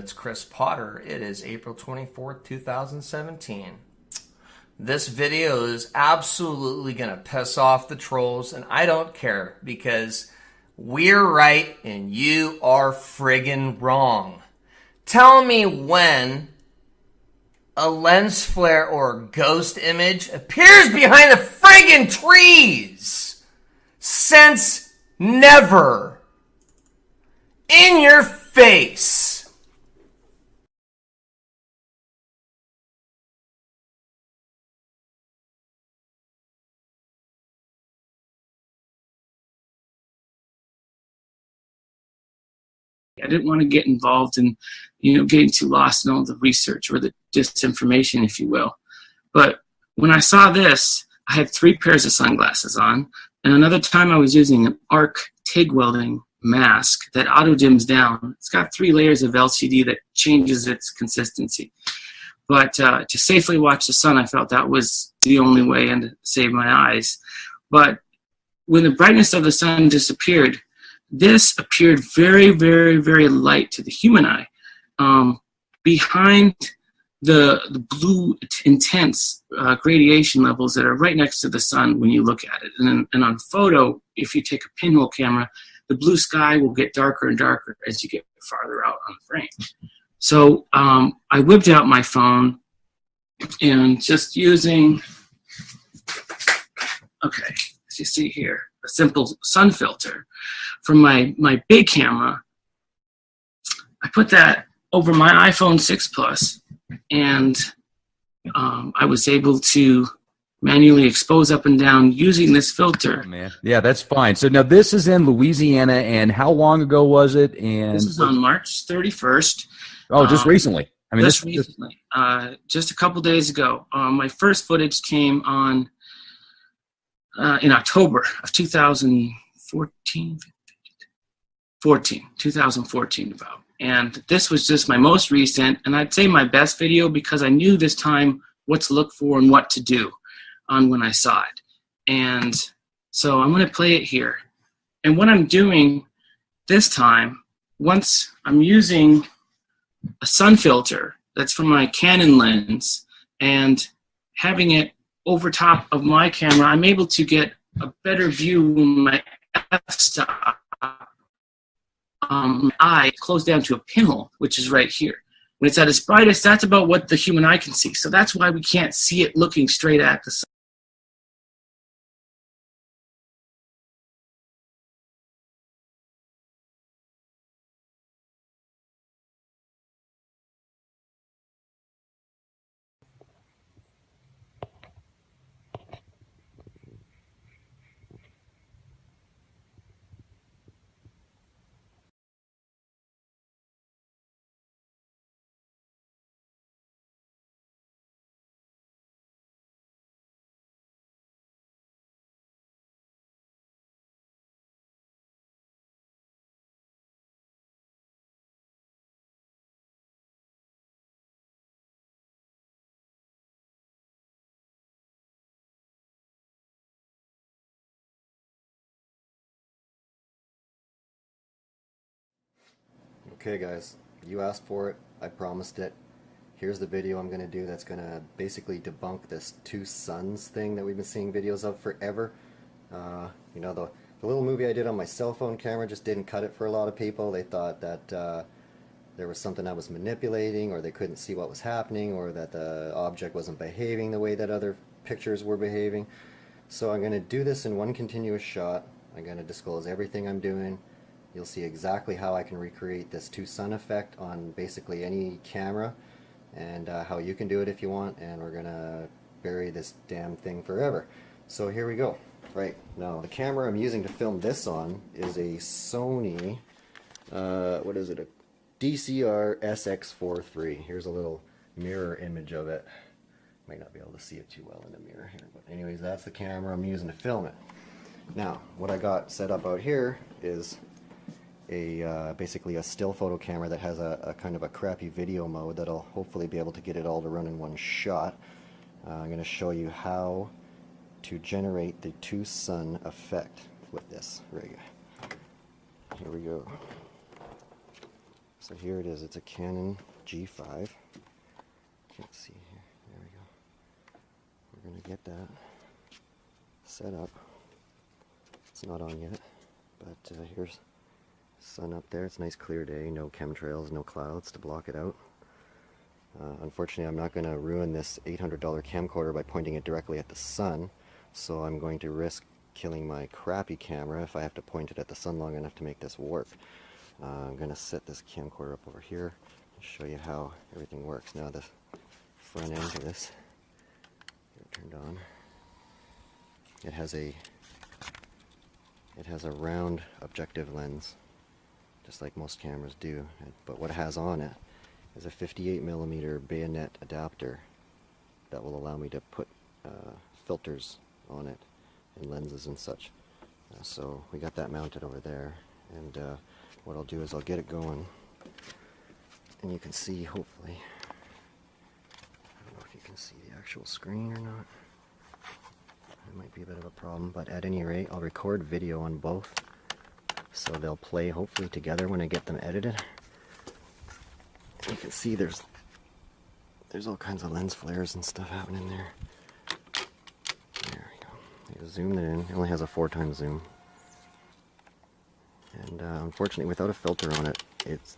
it's Chris Potter. It is April 24th, 2017. This video is absolutely going to piss off the trolls, and I don't care because we're right and you are friggin' wrong. Tell me when a lens flare or ghost image appears behind the friggin' trees. Since never. In your face. I didn't want to get involved in, getting too lost in all the research or the disinformation, if you will. But when I saw this, I had 3 pairs of sunglasses on, and another time I was using an ARC TIG welding mask that auto dims down. It's got 3 layers of LCD that changes its consistency. But to safely watch the sun, I felt that was the only way and to save my eyes. But when the brightness of the sun disappeared, this appeared very, very, very light to the human eye. Behind the blue intense gradation levels that are right next to the sun when you look at it. And on photo, if you take a pinhole camera, the blue sky will get darker and darker as you get farther out on the frame. So I whipped out my phone and just using, okay, as you see here, a simple sun filter from my big camera. I put that over my iPhone 6 Plus, and I was able to manually expose up and down using this filter. Oh, man. Yeah, that's fine. So now this is in Louisiana, and how long ago was it? And this is on March 31st. Oh, just recently. I mean, just recently. Just a couple days ago. My first footage came on in October of 2014 about. And this was just my most recent, and I'd say my best video because I knew this time what to look for and what to do on when I saw it. And so I'm going to play it here. And what I'm doing this time, once I'm using a sun filter that's from my Canon lens and having it over top of my camera, I'm able to get a better view when my f-stop eye closed down to a pinhole, which is right here. When it's at its brightest, that's about what the human eye can see. So that's why we can't see it looking straight at the sun. Okay guys, you asked for it, I promised it. Here's the video I'm going to do that's going to basically debunk this 2 suns thing that we've been seeing videos of forever. The little movie I did on my cell phone camera just didn't cut it for a lot of people. They thought that there was something I was manipulating, or they couldn't see what was happening, or that the object wasn't behaving the way that other pictures were behaving. So I'm going to do this in one continuous shot. I'm going to disclose everything I'm doing. You'll see exactly how I can recreate this 2 sun effect on basically any camera, and how you can do it if you want, and we're gonna bury this damn thing forever. So here we go. Right, now the camera I'm using to film this on is a Sony, what is it, a DCR SX4 III. Here's a little mirror image of it. Might not be able to see it too well in the mirror here, but anyways, that's the camera I'm using to film it. Now, what I got set up out here is basically a still photo camera that has a kind of a crappy video mode that'll hopefully be able to get it all to run in one shot. I'm going to show you how to generate the 2 sun effect with this rig. Here we go. So here it is. It's a Canon G5. Can't see here. There we go. We're going to get that set up. It's not on yet, but here's sun up there. It's a nice clear day. No chemtrails, no clouds to block it out. Unfortunately, I'm not going to ruin this $800 camcorder by pointing it directly at the sun, so I'm going to risk killing my crappy camera if I have to point it at the sun long enough to make this work. I'm going to set this camcorder up over here and show you how everything works. Now the front end of this, get it turned on, it has a round objective lens, just like most cameras do, but what it has on it is a 58mm bayonet adapter that will allow me to put filters on it and lenses and such. So we got that mounted over there, and what I'll do is I'll get it going, and you can see, hopefully, I don't know if you can see the actual screen or not. It might be a bit of a problem, but at any rate, I'll record video on both, so they'll play hopefully together when I get them edited. You can see there's all kinds of lens flares and stuff happening there. There we go. I zoomed it in. It only has a 4x zoom. And unfortunately, without a filter on it,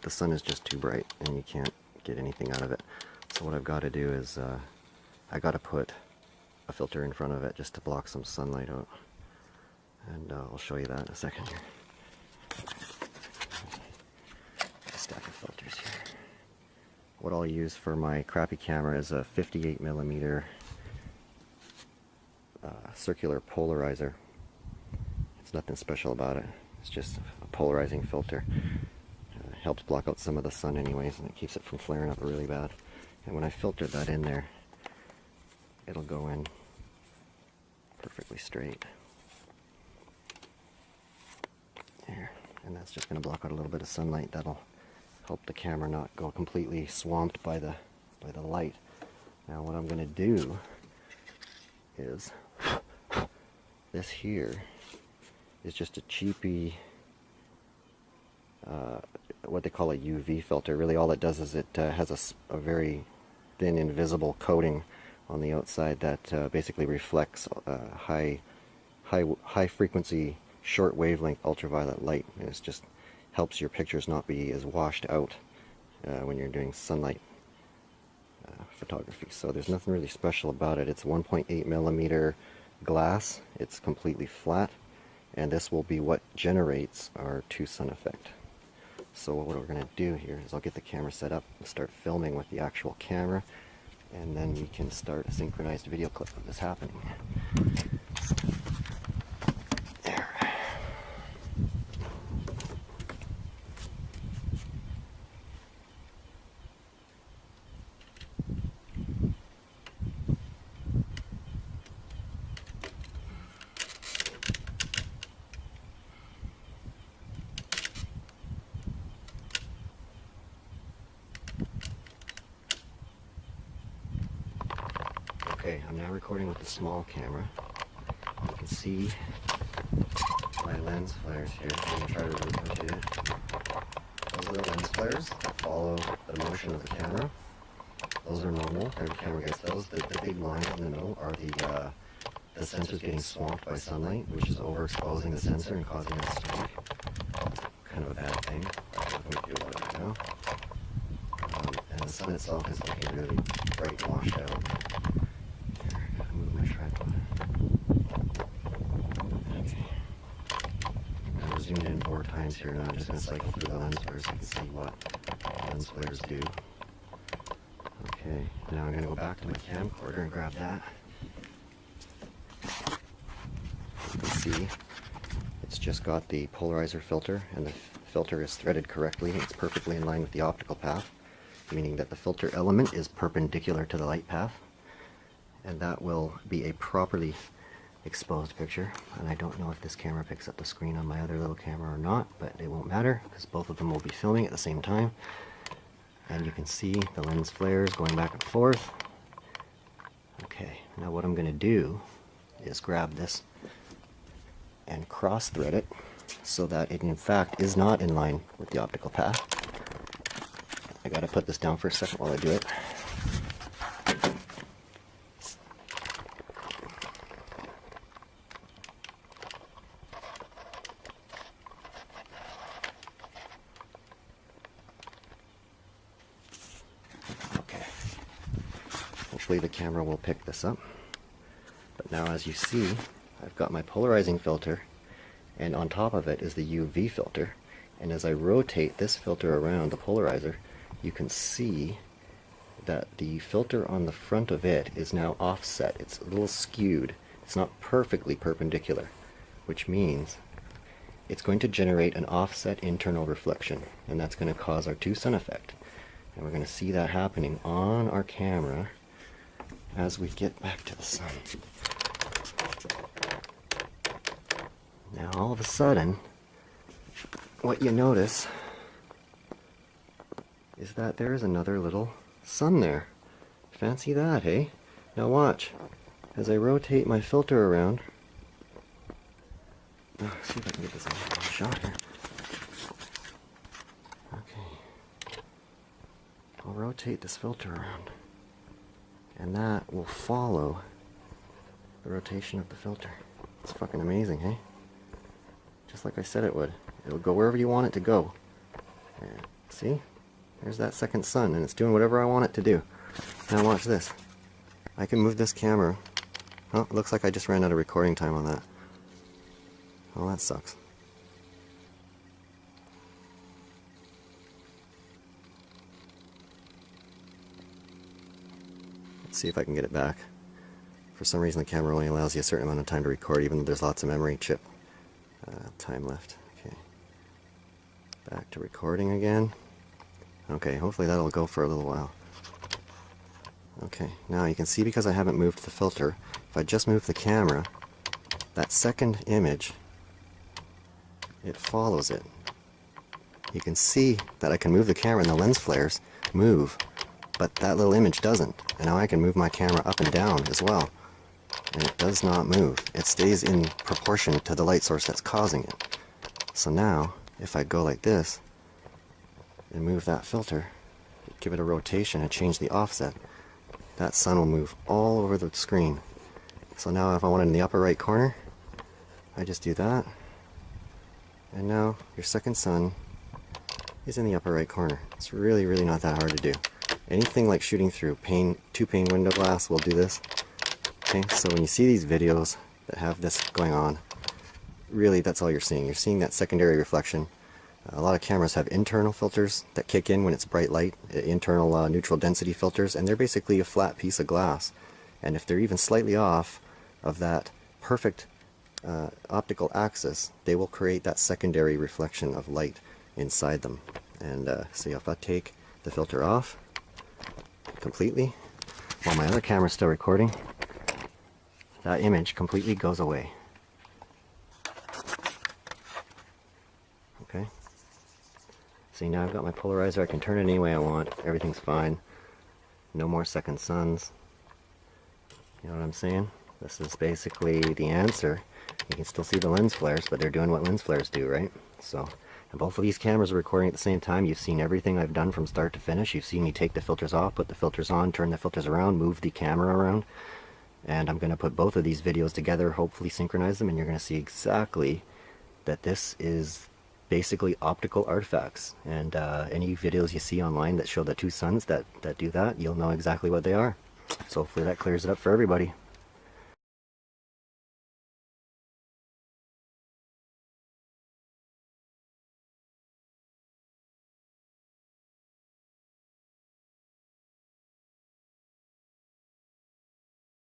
the sun is just too bright and you can't get anything out of it. So what I've got to do is I got to put a filter in front of it just to block some sunlight out. And I'll show you that in a second here. A stack of filters here. What I'll use for my crappy camera is a 58mm circular polarizer. It's nothing special about it. It's just a polarizing filter. It helps block out some of the sun anyways, and it keeps it from flaring up really bad. And when I filter that in there, it'll go in perfectly straight. There. And that's just going to block out a little bit of sunlight. That'll help the camera not go completely swamped by the light. Now what I'm going to do is this here is just a cheapy what they call a UV filter. Really all it does is it has a very thin invisible coating on the outside that basically reflects high frequency short wavelength ultraviolet light, and it just helps your pictures not be as washed out when you're doing sunlight photography. So there's nothing really special about it. It's 1.8mm glass. It's completely flat, and this will be what generates our two sun effect. So what we're going to do here is I'll get the camera set up and start filming with the actual camera, and then we can start a synchronized video clip of this happening. There. Okay, I'm now recording with the small camera. You can see my lens flares here. I'm going to try to rotate it. Those are the lens flares that follow the motion of the camera. Those are normal. Every camera gets those. The big lines in the middle are the sensor's getting swamped by sunlight, which is overexposing the sensor and causing it to streak. Kind of a bad thing. Nothing we can do about it now. And the sun itself is looking really bright and washed out. Move my tripod. Okay. Now we're zoomed in 4 times here. Now I'm just going to cycle through the lens flares so you can see what lens flares do. Okay, now I'm going to go back to my camcorder and grab that. You can see it's just got the polarizer filter, and the filter is threaded correctly. It's perfectly in line with the optical path, meaning that the filter element is perpendicular to the light path, and that will be a properly exposed picture. And I don't know if this camera picks up the screen on my other little camera or not, but it won't matter because both of them will be filming at the same time. And you can see the lens flares going back and forth. Okay, now what I'm going to do is grab this and cross thread it so that it in fact is not in line with the optical path. I gotta put this down for a second while I do it. Okay. Hopefully the camera will pick this up. But now as you see, I've got my polarizing filter, and on top of it is the UV filter. And as I rotate this filter around the polarizer, you can see that the filter on the front of it is now offset. It's a little skewed. It's not perfectly perpendicular, which means it's going to generate an offset internal reflection, and that's going to cause our two-sun effect. And we're going to see that happening on our camera as we get back to the sun. Now all of a sudden, what you notice is that there is another little sun there. Fancy that, hey? Now watch. As I rotate my filter around, see if I can get this on shot here. Okay. I'll rotate this filter around, and that will follow the rotation of the filter. It's fucking amazing, hey? Just like I said it would. It'll go wherever you want it to go. And see? There's that second sun, and it's doing whatever I want it to do. Now watch this. I can move this camera. Oh, it looks like I just ran out of recording time on that. Oh, that sucks. Let's see if I can get it back. For some reason the camera only allows you a certain amount of time to record, even though there's lots of memory chip time left. Okay. Back to recording again. Okay, hopefully that'll go for a little while. Okay, now you can see because I haven't moved the filter, if I just move the camera, that second image, it follows it. You can see that I can move the camera and the lens flares move, but that little image doesn't. And now I can move my camera up and down as well, and it does not move. It stays in proportion to the light source that's causing it. So now, if I go like this, and move that filter, give it a rotation and change the offset, that sun will move all over the screen. So now if I want it in the upper right corner, I just do that, and now your second sun is in the upper right corner. It's really, really not that hard to do. Anything like shooting through two-pane window glass will do this. Okay, so when you see these videos that have this going on, really that's all you're seeing. You're seeing that secondary reflection. A lot of cameras have internal filters that kick in when it's bright light, internal neutral density filters, and they're basically a flat piece of glass. And if they're even slightly off of that perfect optical axis, they will create that secondary reflection of light inside them. And so if I take the filter off completely, while my other camera's still recording, that image completely goes away. Okay. See, now I've got my polarizer. I can turn it any way I want. Everything's fine. No more second suns. You know what I'm saying? This is basically the answer. You can still see the lens flares, but they're doing what lens flares do, right? So, and both of these cameras are recording at the same time. You've seen everything I've done from start to finish. You've seen me take the filters off, put the filters on, turn the filters around, move the camera around. And I'm going to put both of these videos together, hopefully synchronize them, and you're going to see exactly that this is basically optical artifacts. And any videos you see online that show the two suns that do that, you'll know exactly what they are. So hopefully that clears it up for everybody.